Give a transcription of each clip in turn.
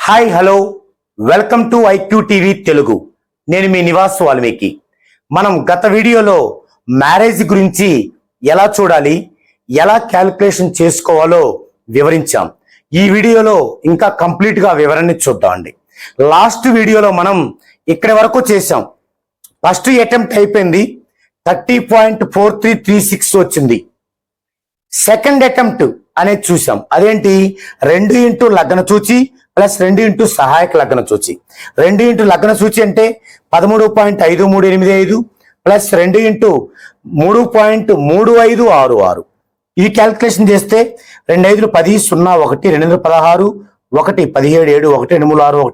Hi hello welcome to IQ TV Telugu. నేను మీ నివాస్ వాల్మీకి. మనం గత వీడియోలో మ్యారేజ్ గురించి ఎలా చూడాలి, ఎలా క్యాలిక్యులేషన్ చేసుకోవాలో వివరించాం. ఈ వీడియోలో ఇంకా కంప్లీట్గా వివరణని చూద్దామండి. లాస్ట్ వీడియోలో మనం ఇక్కడి వరకు చేసాం. ఫస్ట్ అటెంప్ట్ అయిపోయింది, 30.4336 వచ్చింది. సెకండ్ అటెంప్ట్ అనేది చూసాం, అదేంటి 2 ఇంటూ లగ్న సూచి ప్లస్ 2 ఇంటూ సహాయక లగ్న సూచి. 2 ఇంటూ లగ్న సూచి అంటే 13.5385 ప్లస్ 2 ఇంటూ 3.3566. ఈ క్యాల్కులేషన్ చేస్తే 2 5 10 0 1 2 2 16 1 17 7 1 2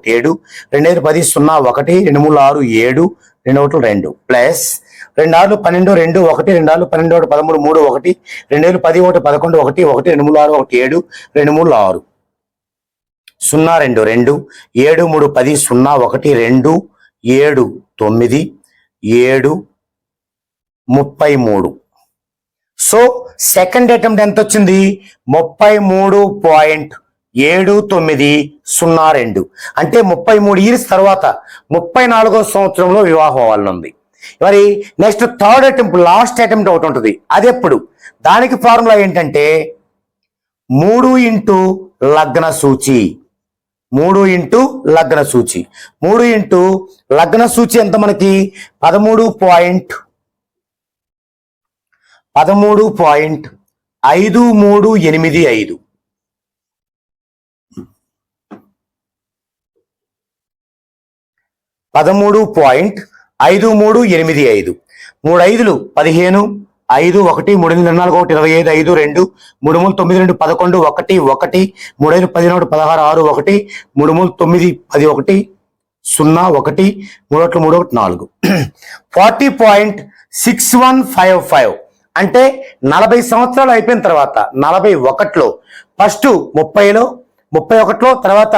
3 6 1 7 2 5 10 0 1 2 3 6 7 2 1 2 ప్లస్ 2 6 12 2 1 2 6 12 1 13 3 1 2 5 10 1 11 1 1 2 3 6 1 7 2 3 6 0 2 2 7 3 10 0 1 2 7 9 7 33. సో సెకండ్ అటెంప్ట్ ఎంత వచ్చింది? 33.7902. అంటే 33 ఇయర్స్ తర్వాత 34వ సంవత్సరంలో వివాహం అవ్వాలనుంది. మరి next third attempt, last attempt ఒకటి ఉంటుంది. అది ఎప్పుడు? దానికి ఫార్ములా ఏంటంటే 3 ఇంటూ లగ్న సూచి. 3 ఇంటూ లగ్న సూచి. 3 ఇంటూ లగ్న సూచి ఎంత మనకి? 13.5385. 13.5385. 3 5లు 15, 5 1 3 4 4 1 25 5 2 3 3 9 2 11 1 1 3 5 11 16 6 1 3 3 9 10 1 0 1 3 1 3 1 4. 40.6155. అంటే 40 సంవత్సరాలు అయిపోయిన తర్వాత 41లో, ఫస్ట్ 30లో, 31లో, తర్వాత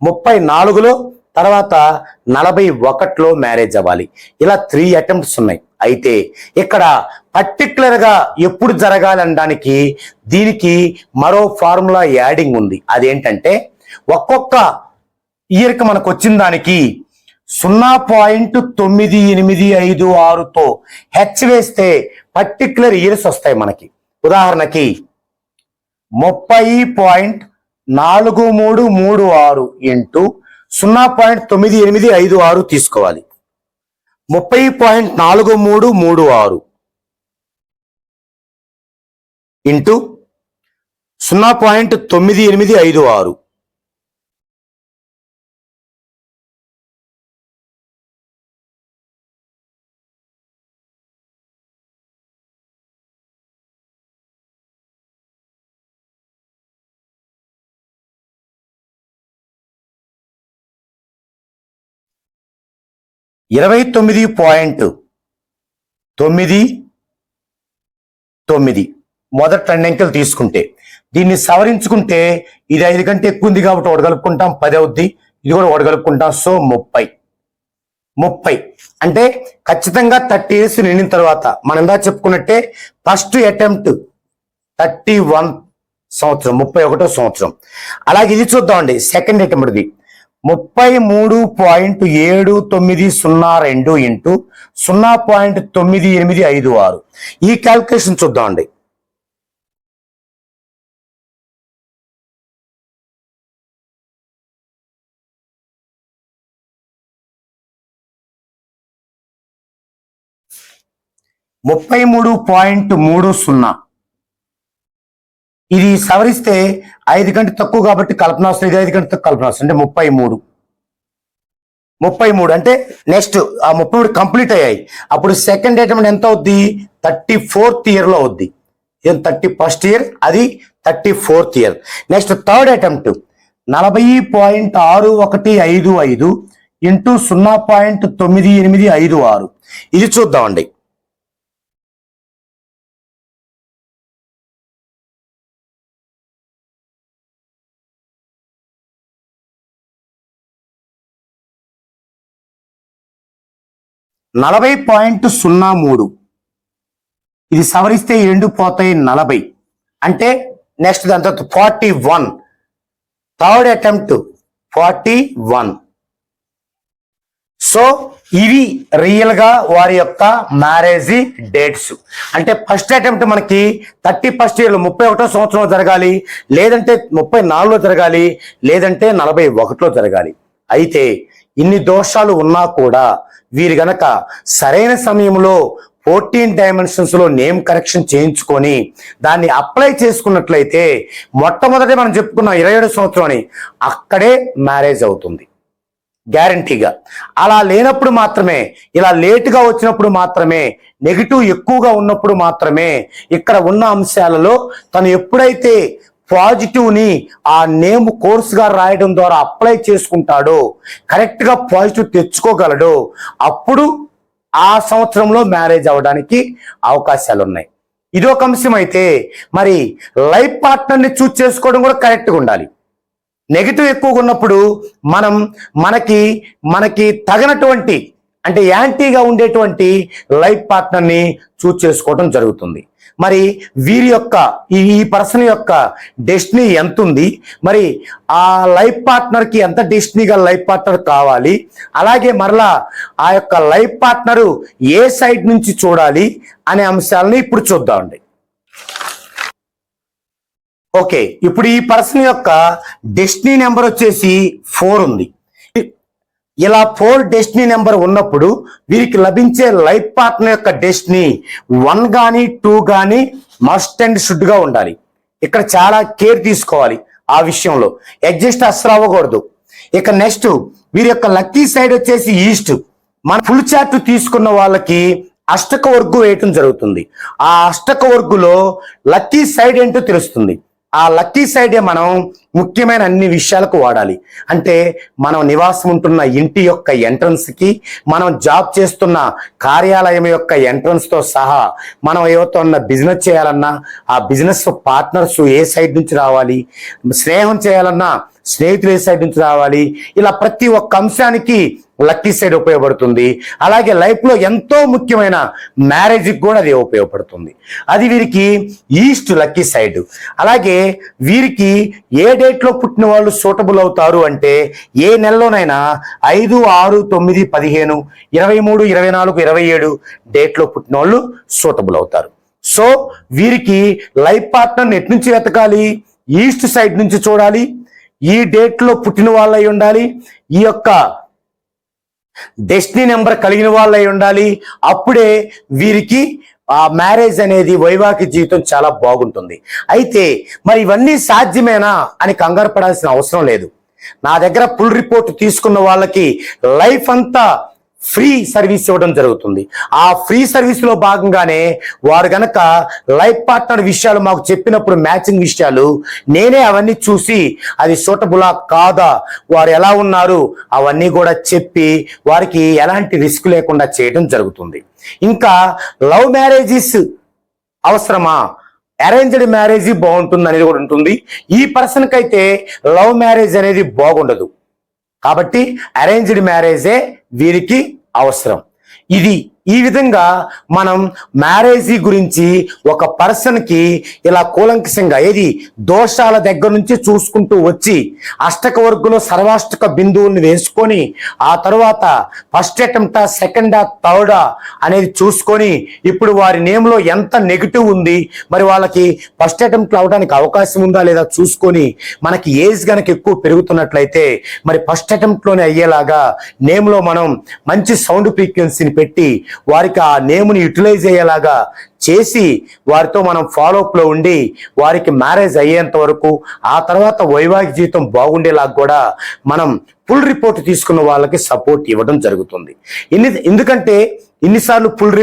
34లో, తర్వాత 41లో మ్యారేజ్ అవ్వాలి. ఇలా 3 అటెంప్ట్స్ ఉన్నాయి. అయితే ఇక్కడ పర్టికులర్ గా ఎప్పుడు జరగాలనడానికి దీనికి మరో ఫార్ములా యాడింగ్ ఉంది. అదేంటంటే ఒక్కొక్క ఇయర్కి మనకు వచ్చిన దానికి 0.9856తో హెచ్ వేస్తే పర్టికులర్ ఇయర్స్ వస్తాయి మనకి. ఉదాహరణకి 30.4336 ఇంటూ 0.9856 తీసుకోవాలి. 30.4336 ఇంటూ 0.9856. ఇరవై 29.99 మొదటి 2 అంకెలు తీసుకుంటే, దీన్ని సవరించుకుంటే ఇది 5 కంటే ఎక్కువ ఉంది కాబట్టి ఒకటి కలుపుకుంటాం 10 అవుద్ది. ఇది కూడా ఒకటి కలుపుకుంటాం. సో 30 అంటే ఖచ్చితంగా 30 ఇయర్స్ నిండిన తర్వాత మనం ఇందా చెప్పుకున్నట్టే ఫస్ట్ అటెంప్ట్ 31 సంవత్సరం, 31వ సంవత్సరం. అలాగే ఇది చూద్దామండి. సెకండ్ అటెంప్ట్ది 33.7902 ఇంటూ 0.9856. ఈ క్యాల్కులేషన్ చూద్దామండి. (33.30). ఇది సవరిస్తే 5 కంటే తక్కువ కాబట్టి కల్పన వస్తుంది. ఇది 5 కంటే తక్కువ కల్పన వస్తుంది. అంటే 33 అంటే నెక్స్ట్ ఆ 33 కంప్లీట్ అయ్యాయి. అప్పుడు సెకండ్ అటెంప్ట్ ఎంత అవుద్ది? 34th ఇయర్లో అవుద్ది. 31st ఇయర్, అది 34th year. Next third attempt 40.6155 into 0.9856. ఇది చూద్దామండి. (40.03). ఇది సవరిస్తే 2 పోతాయి 40. అంటే నెక్స్ట్ దాని తర్వాత 41. Third attempt 41. సో ఇవి రియల్ గా వారి యొక్క మ్యారేజ్ డేట్స్. అంటే ఫస్ట్ అటెంప్ట్ మనకి 31st ఇయర్ 31వ సంవత్సరంలో జరగాలి, లేదంటే 34లో జరగాలి, లేదంటే 41లో జరగాలి. అయితే ఇన్ని దోషాలు ఉన్నా కూడా వీరు గనక సరైన సమయంలో 14 డైమెన్షన్స్ లో నేమ్ కరెక్షన్ చేయించుకొని దాన్ని అప్లై చేసుకున్నట్లయితే మొట్టమొదటి మనం చెప్పుకున్నాం 27 సంవత్సరం అని, అక్కడే మ్యారేజ్ అవుతుంది గ్యారంటీగా. అలా లేనప్పుడు మాత్రమే, ఇలా లేటుగా వచ్చినప్పుడు మాత్రమే, నెగిటివ్ ఎక్కువగా ఉన్నప్పుడు మాత్రమే ఇక్కడ ఉన్న అంశాలలో తను ఎప్పుడైతే పాజిటివ్ ని ఆ నేమ్ కోర్స్ గా రాయడం ద్వారా అప్లై చేసుకుంటాడో, కరెక్ట్ గా పాజిటివ్ తెచ్చుకోగలడో, అప్పుడు ఆ సంవత్సరంలో మ్యారేజ్ అవడానికి అవకాశాలు ఉన్నాయి. ఇది ఒక అంశం. అయితే మరి లైఫ్ పార్ట్నర్ని చూస్ చేసుకోవడం కూడా కరెక్ట్గా ఉండాలి. నెగిటివ్ ఎక్కువగా ఉన్నప్పుడు మనకి తగినటువంటి అంటే యాంటీగా ఉండేటువంటి లైఫ్ పార్ట్నర్ని చూస్ చేసుకోవడం జరుగుతుంది. మరి వీరి యొక్క ఈ పర్సన్ యొక్క డెస్టినీ ఎంత ఉంది, మరి ఆ లైఫ్ పార్ట్నర్కి ఎంత డెస్టినీగా లైఫ్ పార్ట్నర్ కావాలి, అలాగే మరలా ఆ యొక్క లైఫ్ పార్ట్నరు ఏ సైడ్ నుంచి చూడాలి అనే అంశాలని ఇప్పుడు చూద్దామండి. ఓకే, ఇప్పుడు ఈ పర్సన్ యొక్క డెస్టినీ నెంబర్ వచ్చేసి 4 ఉంది. ఇలా 4 డెస్టినీ నెంబర్ ఉన్నప్పుడు వీరికి లభించే లైఫ్ పార్ట్నర్ యొక్క డెస్టినీ 1 కానీ 2 కానీ మస్ట్ అండ్ షుడ్ గా ఉండాలి. ఇక్కడ చాలా కేర్ తీసుకోవాలి ఆ విషయంలో, అడ్జస్ట్ అస్సలు అవ్వకూడదు. ఇక నెక్స్ట్ వీరి యొక్క లక్కీ సైడ్ వచ్చేసి ఈస్ట్. మన ఫుల్ చార్ట్ తీసుకున్న వాళ్ళకి అష్టక వర్గు వేయటం జరుగుతుంది. ఆ అష్టక వర్గులో లక్కీ సైడ్ ఏంటో తెలుస్తుంది. ఆ లక్కీ సైడే మనం ముఖ్యమైన అన్ని విషయాలకు వాడాలి. అంటే మనం నివాసం ఉంటున్న ఇంటి యొక్క ఎంట్రన్స్ కి, మనం జాబ్ చేస్తున్న కార్యాలయం యొక్క ఎంట్రన్స్ తో సహా, మనం ఏవైనా బిజినెస్ చేయాలన్నా ఆ బిజినెస్ పార్ట్నర్స్ ఏ సైడ్ నుంచి రావాలి, స్నేహం చేయాలన్నా స్నేహితులు ఏ సైడ్ నుంచి రావాలి, ఇలా ప్రతి ఒక్క అంశానికి లక్కీ సైడ్ ఉపయోగపడుతుంది. అలాగే లైఫ్ లో ఎంతో ముఖ్యమైన మ్యారేజ్కి కూడా అది ఉపయోగపడుతుంది. అది వీరికి ఈస్ట్ లక్కీ సైడ్. అలాగే వీరికి ఏ డేట్ లో పుట్టిన వాళ్ళు సూటబుల్ అవుతారు అంటే, ఏ నెలలోనైనా 5, 6, 9, 15, 23, 24, 27 డేట్ లో పుట్టిన వాళ్ళు సూటబుల్ అవుతారు. సో వీరికి లైఫ్ పార్ట్నర్ ఎటు నుంచి వెతకాలి, ఈస్ట్ సైడ్ నుంచి చూడాలి, ఈ డేట్ లో పుట్టిన వాళ్ళు అయి ఉండాలి, ఈ యొక్క డెస్టినీ నెంబర్ కలిగిన వాళ్ళు అయి ఉండాలి. అప్పుడే వీరికి ఆ మ్యారేజ్ అనేది వైవాహిక జీవితం చాలా బాగుంటుంది. అయితే మరి ఇవన్నీ సాధ్యమేనా అని కంగారు పడాల్సిన అవసరం లేదు. నా దగ్గర ఫుల్ రిపోర్ట్ తీసుకున్న వాళ్ళకి లైఫ్ అంతా ఫ్రీ సర్వీస్ ఇవ్వడం జరుగుతుంది. ఆ ఫ్రీ సర్వీస్ లో భాగంగానే వారు గనక లైఫ్ పార్ట్నర్ విషయాలు మాకు చెప్పినప్పుడు, మ్యాచింగ్ విషయాలు నేనే అవన్నీ చూసి అది సూటబులా కాదా, వారు ఎలా ఉన్నారు అవన్నీ కూడా చెప్పి వారికి ఎలాంటి రిస్క్ లేకుండా చేయడం జరుగుతుంది. ఇంకా లవ్ మ్యారేజెస్ అవసరమా, అరేంజ్డ్ మ్యారేజ్ బాగుంటుంది అనేది కూడా ఉంటుంది. ఈ పర్సన్ కి అయితే లవ్ మ్యారేజ్ అనేది బాగుండదు కాబట్టి అరేంజ్డ్ మ్యారేజే వీరికి అవసరం. ఈ విధంగా మనం మ్యారేజ్ గురించి ఒక పర్సన్ కి ఇలా కూలంకషంగా ఏది దోషాల దగ్గర నుంచి చూసుకుంటూ వచ్చి అష్టక వర్గులో సర్వాష్టక బిందువుల్ని వేసుకొని ఆ తర్వాత ఫస్ట్ అటెంప్టా, సెకండా, థర్డా అనేది చూసుకొని ఇప్పుడు వారి నేమ్లో ఎంత నెగిటివ్ ఉంది, మరి వాళ్ళకి ఫస్ట్ అటెంప్ట్ అవడానికి అవకాశం ఉందా లేదా చూసుకొని, మనకి ఏజ్ కనుక ఎక్కువ పెరుగుతున్నట్లయితే మరి ఫస్ట్ అటెంప్ట్ లోనే అయ్యేలాగా నేమ్లో మనం మంచి సౌండ్ ఫ్రీక్వెన్సీని పెట్టి వారికి ఆ నేమ్ని యూటిలైజ్ అయ్యేలాగా చేసి వారితో మనం ఫాలోఅప్ లో ఉండి వారికి మ్యారేజ్ అయ్యేంత వరకు, ఆ తర్వాత వైవాహిక జీవితం బాగుండేలాగా కూడా మనం ఫుల్ రిపోర్ట్ తీసుకున్న వాళ్ళకి సపోర్ట్ ఇవ్వడం జరుగుతుంది. ఎందుకంటే ఇన్నిసార్లు ఫుల్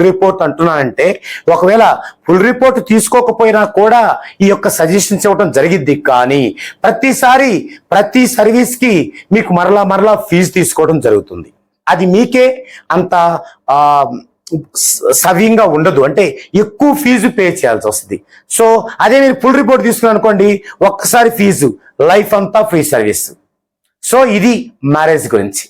రిపోర్ట్ అంటున్నానంటే, ఒకవేళ ఫుల్ రిపోర్ట్ తీసుకోకపోయినా కూడా ఈ యొక్క సజెషన్స్ ఇవ్వడం జరిగిద్ది. కానీ ప్రతిసారి ప్రతి సర్వీస్ కి మీకు మరలా ఫీజు తీసుకోవడం జరుగుతుంది. అది మీకే అంత సవ్యంగా ఉండదు, అంటే ఎక్కువ ఫీజు పే చేయాల్సి వస్తుంది. సో అదే మీరు ఫుల్ రిపోర్ట్ తీసుకున్నాను అనుకోండి, ఒక్కసారి ఫీజు, లైఫ్ అంతా ఫ్రీ సర్వీస్. సో ఇది మ్యారేజ్ గురించి.